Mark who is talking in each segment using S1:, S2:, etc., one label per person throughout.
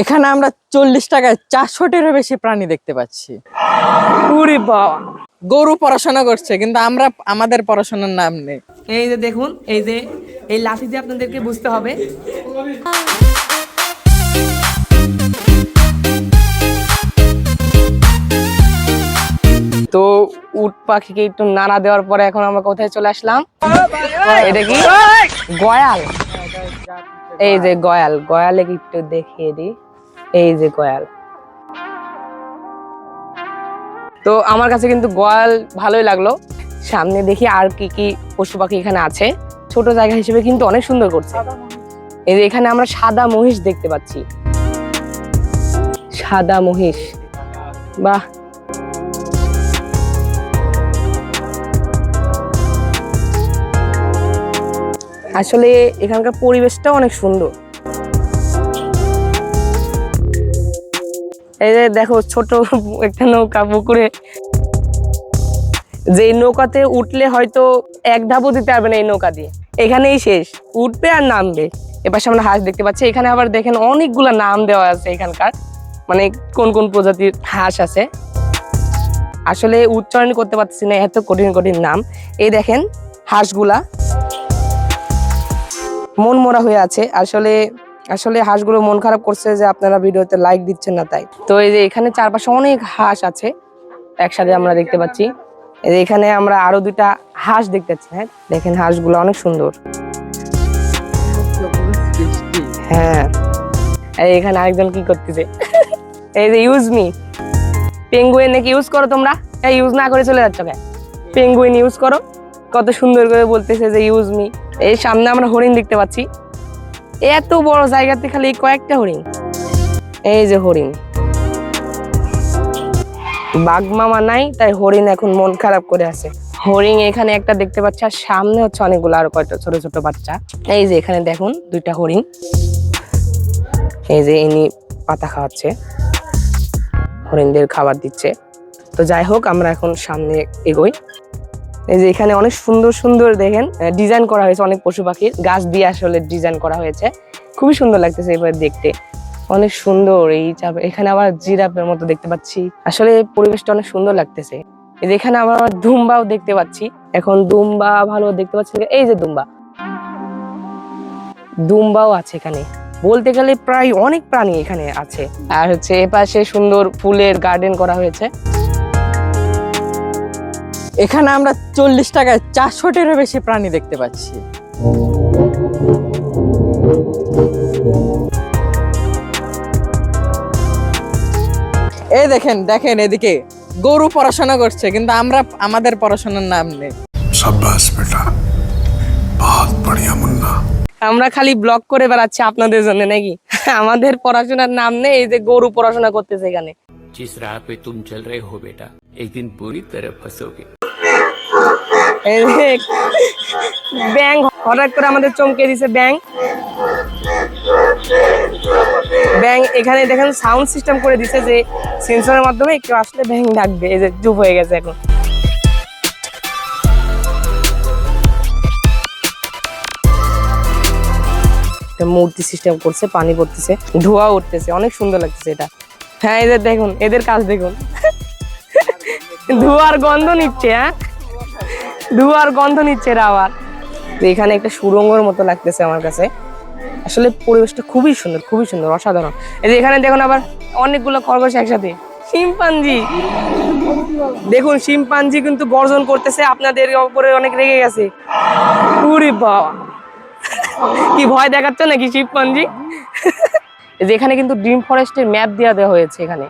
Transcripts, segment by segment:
S1: এখানে আমরা 40 টাকায় 400-টিরও বেশি প্রাণী দেখতে পাচ্ছি।
S2: ওরে বাবা,
S1: গরু পড়াশোনা করছে কিন্তু আমরা আমাদের পড়াশোনার নাম নেই।
S2: এই যে দেখুন, এই লাঠি দিয়ে আপনাদেরকে বুঝতে হবে। তো উট পাখিকে একটু নাড়া দেওয়ার পরে এখন আমরা কোথায় চলে আসলাম? এটা কি গয়াল? এই যে গয়াল, গয়ালে একটু দেখিয়ে দিই। এই যে গয়াল। তো আমার কাছে কিন্তু গয়াল ভালোই লাগলো। সামনে দেখি আর কি কি পশু পাখি এখানে আছে। ছোট জায়গা হিসেবে কিন্তু অনেক সুন্দর করছে। এই যে এখানে আমরা সাদা মহিষ দেখতে পাচ্ছি। সাদা মহিষ, বাহ। আসলে এখানকার পরিবেশটা অনেক সুন্দর। এই যে দেখো ছোট একটা নৌকা পুকুরে, যে নৌকাতে উঠলে হয়তো এক ধাপও দিতে পারবে না এই নৌকা দিয়ে, এখানেই শেষ, উঠবে আর নামবে। এপাশে আমরা হাঁস দেখতে পাচ্ছি। এখানে আবার দেখেন অনেকগুলা নাম দেওয়া আছে এখানকার, মানে কোন কোন প্রজাতির হাঁস আছে। আসলে উচ্চারণ করতে পারছি না, এত কঠিন কঠিন নাম। এই দেখেন হাঁসগুলা মন মরা হয়ে আছে। আসলে আসলে হাঁসগুলো মন খারাপ করছে যে আপনারা ভিডিওতে লাইক দিচ্ছেন না তাই। তো এই যে এখানে চারপাশে অনেক হাঁস আছে একসাথে আমরা দেখতে পাচ্ছি। এই যে এখানে আমরা আরো দুইটা হাঁস দেখতে পাচ্ছি। হ্যাঁ দেখেন হাঁসগুলো অনেক সুন্দর। হ্যাঁ, এখানে আরেকজন কি করতেছে? এই যে ইউজ মি পেঙ্গুইন নাকি ইউজ করো তোমরা? ইউজ না করে চলে যাচ্ছ কেন? পেঙ্গুইন ইউজ করো, কত সুন্দর করে বলতেছে যে ইউজ মি। এই সামনে আমরা হরিণ দেখতে পাচ্ছি। এত বড় জায়গাতে খালি কয়েকটা হরিণ। এই যে হরিণ, বাঘ মামা নাই তাই হরিণ এখন মন খারাপ করে আছে। হরিণ এখানে একটা দেখতে পাচ্ছি, আর সামনে হচ্ছে অনেকগুলো আরো কয়টা ছোট ছোট বাচ্চা। এই যে এখানে দেখুন দুইটা হরিণ। এই যে ইনি পাতা খাওয়াচ্ছে, হরিণদের খাবার দিচ্ছে। তো যাই হোক আমরা এখন সামনে এগোই। এই যে এখানে অনেক সুন্দর সুন্দর দেখেন ডিজাইন করা হয়েছে, অনেক পশু পাখির গাছ দিয়ে আসলে ডিজাইন করা হয়েছে। খুবই সুন্দর লাগতেছে এবার দেখতে, অনেক সুন্দর। এখানে আবার জিরাফের মতো দেখতে পাচ্ছি। আসলে পরিবেশটা অনেক সুন্দর লাগতেছে। এই যে এখানে আবার দুম্বাও দেখতে পাচ্ছি। এখন দুম্বা ভালো দেখতে পাচ্ছি। এই যে দুম্বাও আছে এখানে। বলতে গেলে প্রায় অনেক প্রাণী এখানে আছে। আর হচ্ছে এপাশে সুন্দর ফুলের গার্ডেন করা হয়েছে।
S1: এখানে আমরা 40 টাকায় 400-টিরও বেশি প্রাণী দেখতে পাচ্ছি। এই দেখেন দেখেন এদিকে গরু পড়াশোনা করছে কিন্তু আমরা আমাদের পড়াশোনার নাম নেই।
S3: शाबाश बेटा, बहुत बढ़िया मुन्ना।
S2: আমরা খালি ব্লগ করে বেড়াচ্ছি আপনাদের জন্য নাকি? আমাদের পড়াশোনার নাম নেই। এই যে গরু পড়াশোনা করতেছে এখানে।
S4: जिस राह पे तुम चल रहे हो बेटा, एक दिन बुरी तरह फंसोगे।
S2: এই যে ব্যাং হঠাৎ করে আমাদের চমকে দিছে। ব্যাং এখানে দেখেন সাউন্ড সিস্টেম করে দিছে যে সেন্সরের মাধ্যমে কেউ আসলে ব্যাং ডাকবে। এই যে চুপ হয়ে গেছে এখন। মূর্তি সিস্টেম করছে, পানি পড়তেছে, ধোঁয়া উঠতেছে, অনেক সুন্দর লাগতেছে এটা। হ্যাঁ এদের দেখুন, এদের কাজ দেখুন, ধোঁয়ার গন্ধ নিচ্ছে। হ্যাঁ ধোঁয়ার গন্ধ নিচ্ছে এরা আবার। এখানে একটা সুড়ঙ্গের মতো লাগতেছে আমার কাছে। আসলে পরিবেশটা খুবই সুন্দর, খুবই সুন্দর, অসাধারণ। এই যে এখানে দেখুন আবার অনেকগুলো খরগোশ একসাথে। শিম্পাঞ্জি দেখুন, শিম্পাঞ্জি কিন্তু গর্জন করতেছে, আপনাদের উপরে অনেক রেগে গেছে। ওরে বাবা, কি ভয় দেখাচ্ছ নাকি শিম্পাঞ্জি? যেখানে কিন্তু ড্রিম ফরেস্টের ম্যাপ দেওয়া হয়েছে। এখানে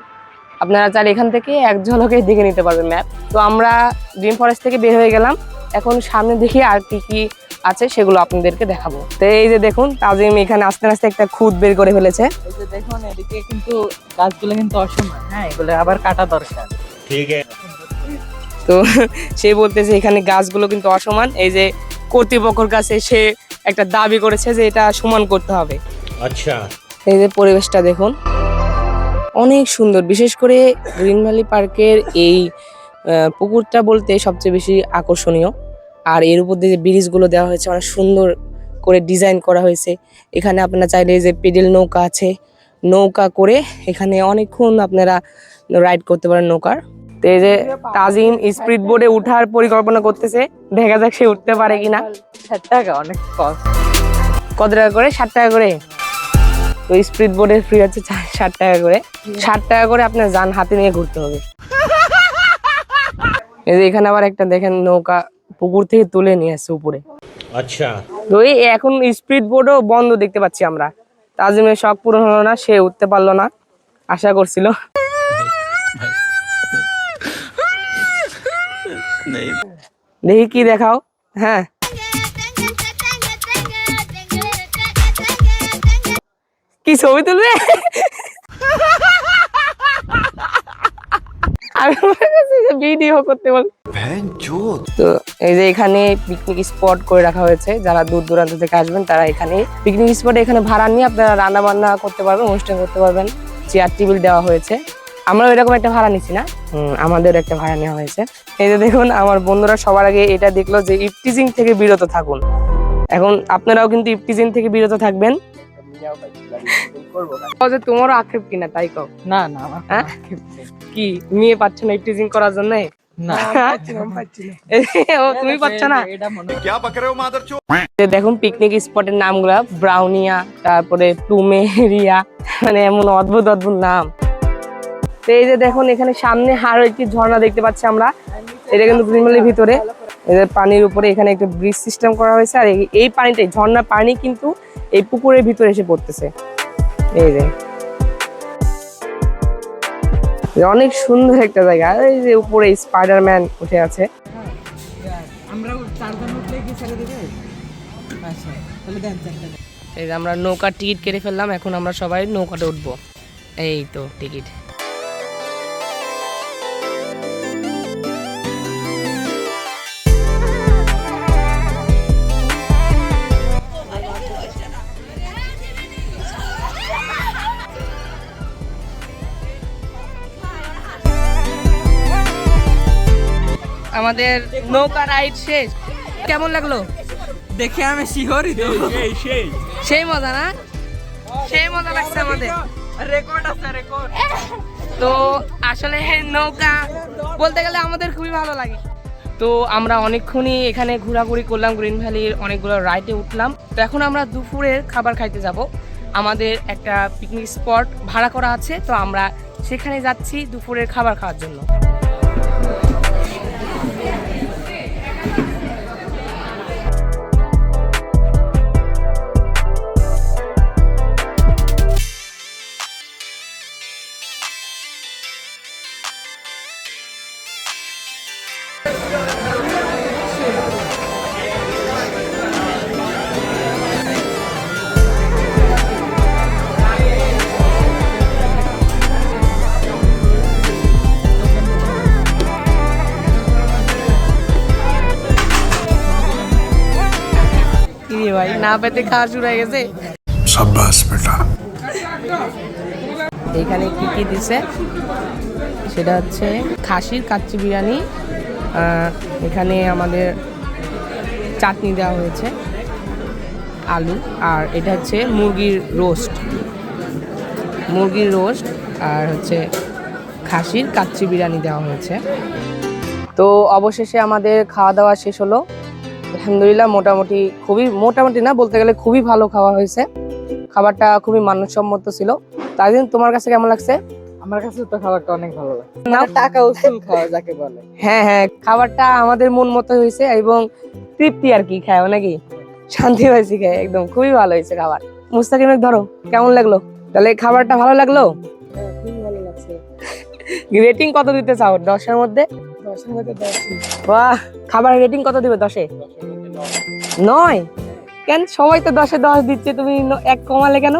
S2: আপনারা চাইলে এখান থেকে এক ঝলকে দেখে নিতে পারবেন ম্যাপ। তো আমরা ড্রিম ফরেস্ট থেকে বের হয়ে গেলাম। এখন সামনে দেখি আর কি কি আছে সেগুলো আপনাদেরকে দেখাবো। তো এই যে দেখুন তাজিম এখানে আস্তে আস্তে একটা খুদ বের করে ফেলেছে।
S1: এই যে দেখুন এদিকে কিন্তু গাছগুলো কিন্তু অসমান। হ্যাঁ এগুলো আবার কাটা দরকার।
S3: ठीक है।
S2: তো সে বলতেছে এখানে গাছগুলো কিন্তু অসমান। এই যে কর্তৃপক্ষের কাছে সে একটা দাবি করেছে যে এটা সমান করতে হবে।
S3: अच्छा।
S2: এই যে পরিবেশটা দেখুন অনেক সুন্দর। বিশেষ করে গ্রিন ভ্যালি পার্কের এই পুকুরটা বলতে সবচেয়ে বেশি আকর্ষণীয়। আর এর উপর দিয়ে যে ব্রিজগুলো দেওয়া হয়েছে অনেক সুন্দর করে ডিজাইন করা হয়েছে। এখানে আপনারা চাইলে যে পেডেল নৌকা আছে, নৌকা করে এখানে অনেকক্ষণ আপনারা রাইড করতে পারেন নৌকার। তো এই যে তাজিম স্পিড বোর্ডে উঠার পরিকল্পনা করতেছে, দেখা যাক সে উঠতে পারে কিনা।
S1: 60 টাকা অনেক কষ্ট।
S2: কত টাকা করে? 60 টাকা করে। তো স্পিড বোর্ডে ফ্রি হচ্ছে 60 টাকা করে। 60 টাকা করে আপনার যান হাতে নিয়ে ঘুরতে হবে। এই যে এখানে আবার একটা দেখেন নৌকা পুকুর থেকে তুলে নিয়ে আসছে উপরে।
S3: अच्छा
S2: তো এই এখন স্পিড বোর্ডও বন্ধ দেখতে পাচ্ছি আমরা। তাজিমের শখ পূরণ হলো না, সে উঠতে পারলো না, আশা করছিল। দেখি কি দেখাও। হ্যাঁ কি ছবি তুলবে? ভিডিও করতে বল। তো এই যে এখানে পিকনিক স্পট করে রাখা হয়েছে, যারা দূর দূরান্ত থেকে আসবেন তারা এখানে পিকনিক স্পটে এখানে ভাড়া নিয়ে আপনারা রান্না বান্না করতে পারবেন, অনুষ্ঠান করতে পারবেন। চেয়ার টেবিল দেওয়া হয়েছে। আমরা এরকম একটা ভাড়া নিচ্ছি না, আমাদের একটা ভাড়া নেওয়া হয়েছে। এই যে দেখুন আমার বন্ধুরা সবার আগে এটা দেখলো যে ইফটিজিং থেকে বিরত থাকুন। এখন আপনারাও কিন্তু ইফটিজিং থেকে বিরত থাকবেন। তোমারও আক্ষেপ কিনা তাই কও?
S1: না না আমার
S2: হ্যাঁ? কি মেয়ে পাচ্ছ না ইফটিজিং করার জন্য?
S1: না
S2: ও তুমি পাচ্ছ না?
S1: এটা মনে
S2: দেখুন পিকনিক স্পটের নামগুলা ব্রাউনিয়া, তারপরে প্লুমেরিয়া, মানে এমন অদ্ভুত অদ্ভুত নাম। তো এই যে দেখুন এখানে সামনে আরো একটি ঝর্ণা দেখতে পাচ্ছি আমরা। এটা কিন্তু গ্রিনভ্যালির ভিতরে, এদের পানির উপরে এখানে একটা ব্রিজ সিস্টেম করা হয়েছে। আর এই পানিটাই ঝর্ণার পানি কিন্তু এই পুকুরের ভিতরে এসে পড়তেছে। এই যে অনেক সুন্দর একটা জায়গা। এই যে উপরে স্পাইডারম্যান উঠে আছে।
S1: আমরা চারজন উঠলে কি ছেড়ে দিবে? আচ্ছা তাহলে দেন চারটা।
S2: এই যে আমরা নৌকার টিকিট কেটে ফেললাম, এখন আমরা সবাই নৌকাতে উঠবো। এই তো টিকিট। আমাদের নৌকা রাইড শেষ। কেমন লাগলো?
S1: দেখে আমি শিহরি তো।
S2: সেই মজা না? সেই মজা লাগছে আমাদের।
S1: রেকর্ড আছে রেকর্ড।
S2: তো আসলে নৌকা বলতে গেলে আমাদের খুবই ভালো লাগে। তো আমরা অনেকক্ষণই এখানে ঘোরাঘুরি করলাম, গ্রিন ভ্যালির অনেকগুলো রাইডে উঠলাম। তো এখন আমরা দুপুরের খাবার খাইতে যাব। আমাদের একটা পিকনিক স্পট ভাড়া করা আছে, তো আমরা সেখানে যাচ্ছি দুপুরের খাবার খাওয়ার জন্য। ভাই না পেতে খাওয়া শুরু হয়ে গেছে।
S3: शाबाश बेटा
S2: এখানে কি কি দিছে সেটা হচ্ছে খাসির কাচ্চি বিরিয়ানি, এখানে আমাদের চাটনি দেওয়া হয়েছে, আলু, আর এটা হচ্ছে মুরগির রোস্ট, আর হচ্ছে খাসির কাচ্চি বিরিয়ানি দেওয়া হয়েছে। তো অবশেষে আমাদের খাওয়া দাওয়া শেষ হলো। আলহামদুলিল্লাহ মোটামুটি না বলতে গেলে খুবই ভালো খাওয়া হয়েছে। খাবারটা খুবই মানসম্মত ছিল। তাজিম তোমার কাছে কেমন লাগছে?
S1: আমার কাছে তো খাবারটা অনেক ভালো লাগে। টাকা উসুল খাওয়া যাকে বলে।
S2: হ্যাঁ হ্যাঁ, খাবারটা আমাদের মন মতো হয়েছে এবং তৃপ্তি আর কি, খায় নাকি শান্তি পাইছি খায়, একদম খুবই ভালো হয়েছে খাবার। মুস্তাকিমের ধরো কেমন লাগলো? তাহলে খাবারটা ভালো লাগলো?
S1: খুবই ভালো লাগছে।
S2: রেটিং কত দিতে চাও 10-এর মধ্যে?
S1: 10-এর মধ্যে 10।
S2: বাহ, খাবার রেটিং কত দিবে 10-এ? 9? কেন সবাই তো 10-এ 10 দিচ্ছে, তুমি 1 কমালে কেন?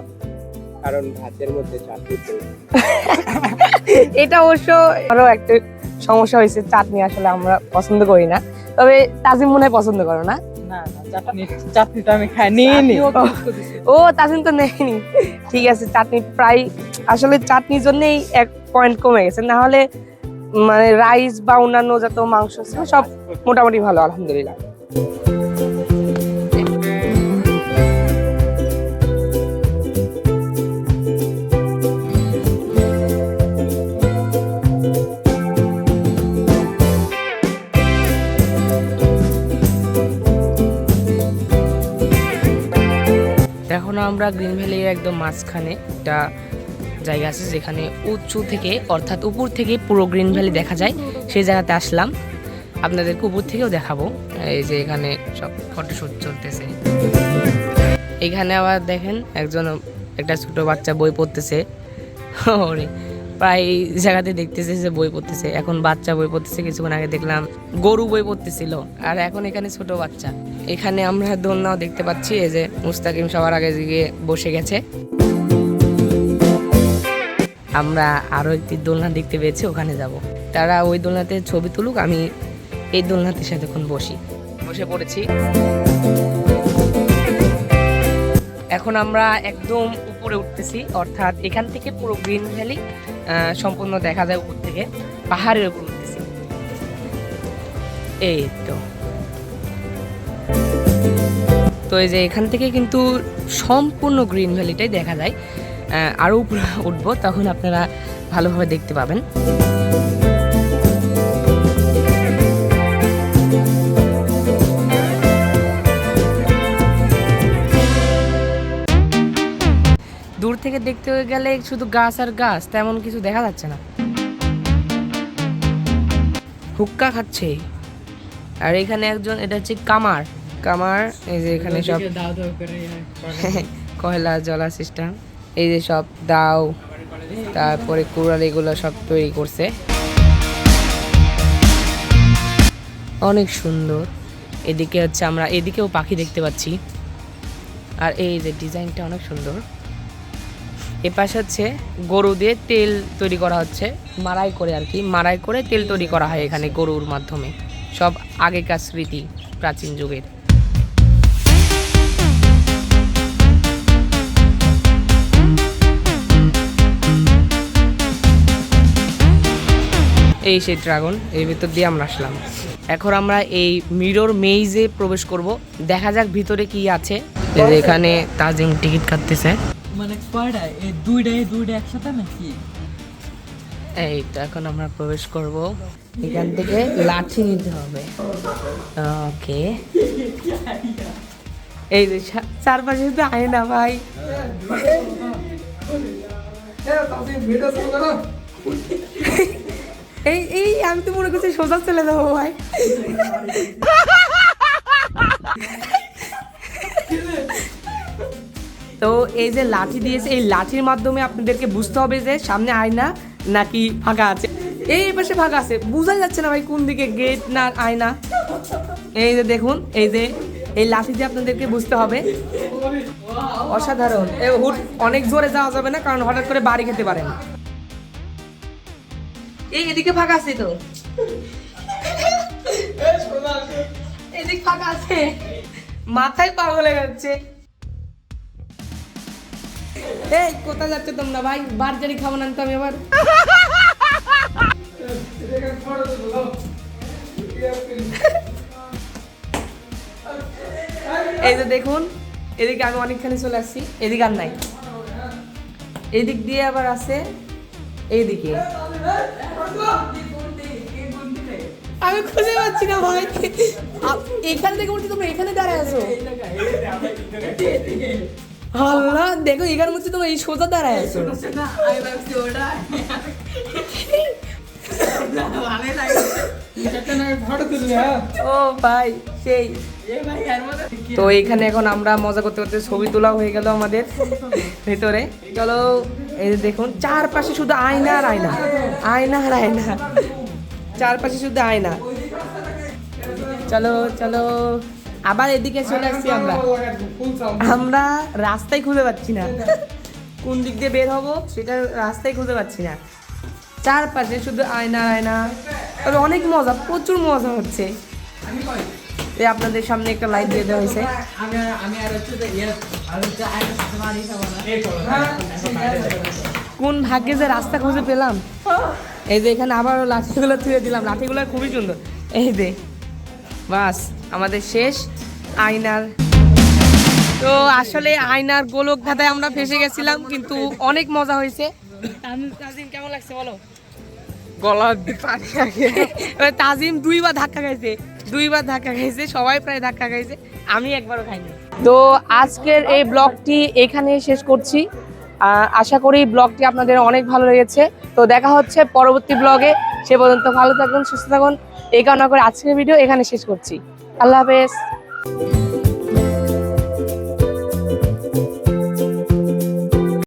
S5: কারণ ভাতের মধ্যে চাটনি
S2: এটা অবশ্য আরো একটা সমস্যা হয়েছে, চাটনি আসলে আমরা পছন্দ করি না, তবে তাজিম মনে হয় পছন্দ করো না?
S1: না না, চাটনিটা আমি খাই নিইনি।
S2: ও তাজিম তো নেয়নি, ঠিক আছে। চাটনি প্রায় আসলে চাটনির জন্যই 1 পয়েন্ট কমে গেছে, না হলে মানে রাইস বা অন্যান্য যত মাংস ছিল সব মোটামুটি ভালো আলহামদুলিল্লাহ। আমরা গ্রিন ভ্যালির একদম মাঝখানে একটা জায়গা আছে যেখানে উঁচু থেকে অর্থাৎ উপর থেকে পুরো গ্রিন ভ্যালি দেখা যায়, সেই জায়গাতে আসলাম। আপনাদেরকে উপর থেকেও দেখাবো। এই যে এখানে সব ফটোশ্যুট চলতেছে। এখানে আবার দেখেন একটা ছোট বাচ্চা বই পড়তেছে। ওরে প্রায় জায়গাতে দেখতেছে যে বই পড়তেছে। এখন বাচ্চা বই পড়তেছে, কিছুক্ষণ আগে দেখলাম গরু বই পড়তেছিল, আর এখন এখানে ছোট বাচ্চা। এখানে আমরা দোলনাও দেখতে পাচ্ছি। এই যে মুস্তাকিম সবার আগে গিয়ে বসে গেছে। আমরা আরো একটি দোলনা দেখতে পেয়েছি, ওখানে যাব। তারা ওই দোলনাতে ছবি তুলুক, আমি এই দোলনাতে সাথেক্ষণ বসে পড়েছি। এখন আমরা একদম উপরে উঠতেছি, অর্থাৎ এখান থেকে পুরো গ্রিন ভ্যালি সম্পূর্ণ দেখা যায় উপর থেকে। পাহাড়ের উপর উঠতেছি। এই তো এই যে এখান থেকে কিন্তু সম্পূর্ণ গ্রিন ভ্যালিটাই দেখা যায়। আরও উপরে উঠবো, তখন আপনারা ভালোভাবে দেখতে পাবেন। দূর থেকে দেখতে গেলে শুধু গাছ আর গাছ, তেমন কিছু দেখা যাচ্ছে না। হুক্কা খাচ্ছে, আর এখানে একজন, এটা হচ্ছে কামার। এই যে এখানে সব কয়লা জ্বলা সিস্টেম, এই যে সব দাও, তারপরে কুড়াল, এগুলো সব তৈরি করছে। অনেক সুন্দর। এদিকে হচ্ছে আমরা এদিকেও পাখি দেখতে পাচ্ছি, আর এই যে ডিজাইনটা অনেক সুন্দর। এ পাশে হচ্ছে গরু দিয়ে তেল তৈরি করা হচ্ছে, মাড়াই করে আর কি, মাড়াই করে তেল তৈরি করা হয় এখানে গরুর মাধ্যমে। সব আগেকার স্মৃতি, প্রাচীন যুগের। এই সেই ড্রাগন, এর ভিতর দিয়ে আমরা আসলাম। এখন আমরা এই মিরর মেইজে প্রবেশ করব, দেখা যাক ভিতরে কি আছে। এখানে তাজিম টিকিট কাটতেছে।
S1: মানে কয়টা? এই দুইটা একসাথে নাকি?
S2: এই তো এখন আমরা প্রবেশ করব। এখান থেকে লাঠি নিতে হবে। ওকে, এই যে চারপাশে তো আয়না ভাই। এই আমি তো মনে করছি সোজা চলে যাবো ভাই। তো এই যে লাঠি দিয়েছে, এই লাঠির মাধ্যমে আপনাদেরকে বুঝতে হবে যে সামনে আয়না নাকি ফাঁকা আছে। এই পাশে ফাঁকা আছে, বোঝা যাচ্ছে না ভাই কোন দিকে গেট না আয়না। এই যে দেখুন, এই যে এই লাঠি দিয়ে আপনাদেরকে বুঝতে হবে। অসাধারণ। অনেক জোরে যাওয়া যাবে না, কারণ হঠাৎ করে বাড়ি খেতে পারেন। এই এদিকে ফাঁকা আছে তো, এদিক ফাঁকা আছে, মাথায় পাগল হয়ে যাচ্ছে। এই কোথায় যাচ্ছে তোমরা ভাই? বার্জারি খাবো না তো আমি আবার। এই যে দেখুন, এদিকে আমি অনেকখানি চলে আসছি, এদিকে আর নাই। এদিক দিয়ে আবার আছে এইদিকে, আমি খুঁজে পাচ্ছি না ভাই। এখান থেকে বলছি তোমরা এখানে দাঁড়ায় আছো। আল্লাহ, দেখো এখানে বলছি তোমরা এই সোজা দাঁড়ায় আছো। ও ভাই সেই। তো এখানে এখন আমরা মজা করতে করতে ছবি তোলা হয়ে গেল আমাদের ভেতরে। চলো, এই দেখুন চারপাশে শুধু আয়না আর আয়না, আয়না আর আয়না, চারপাশে শুধু আয়না। চলো চলো, আবার এদিকে চলে আসছি আমরা রাস্তায় খুঁজে পাচ্ছি না, কোন দিক দিয়ে বের হবো সেটা রাস্তায় খুঁজে পাচ্ছি না। চারপাশে শুধু আয়না আয়না, তবে অনেক মজা, প্রচুর মজা হচ্ছে। আপনাদের সামনে একটা লাইট দিয়ে দেওয়া হয়েছে। কোন ভাগ্যে যে রাস্তা খুঁজে পেলাম। এই যে এখানে আবারও লাঠিগুলো থুয়ে দিলাম, লাঠিগুলো খুবই সুন্দর। এই যে বাস আমাদের শেষ আয়নার। তো আসলে আয়নার গোলক ধাঁধায় আমরা ফেসে গেছিলাম, কিন্তু অনেক মজা হয়েছে। তাজিম কেমন লাগছে বলো?
S1: গলা
S2: তাজিম দুইবার ধাক্কা খাইছে, সবাই প্রায় ধাক্কা খাইছে, আমি একবারও খাইনি। তো আজকের এই ব্লগটি এখানে শেষ করছি। আশা করি ব্লগটি আপনাদের অনেক ভালো লেগেছে। তো দেখা হচ্ছে পরবর্তী ব্লগে। সে পর্যন্ত ভালো থাকুন, সুস্থ থাকুন। এই কামনা করে আজকের ভিডিও এখানে শেষ করছি। আল্লাহ হাফেজ।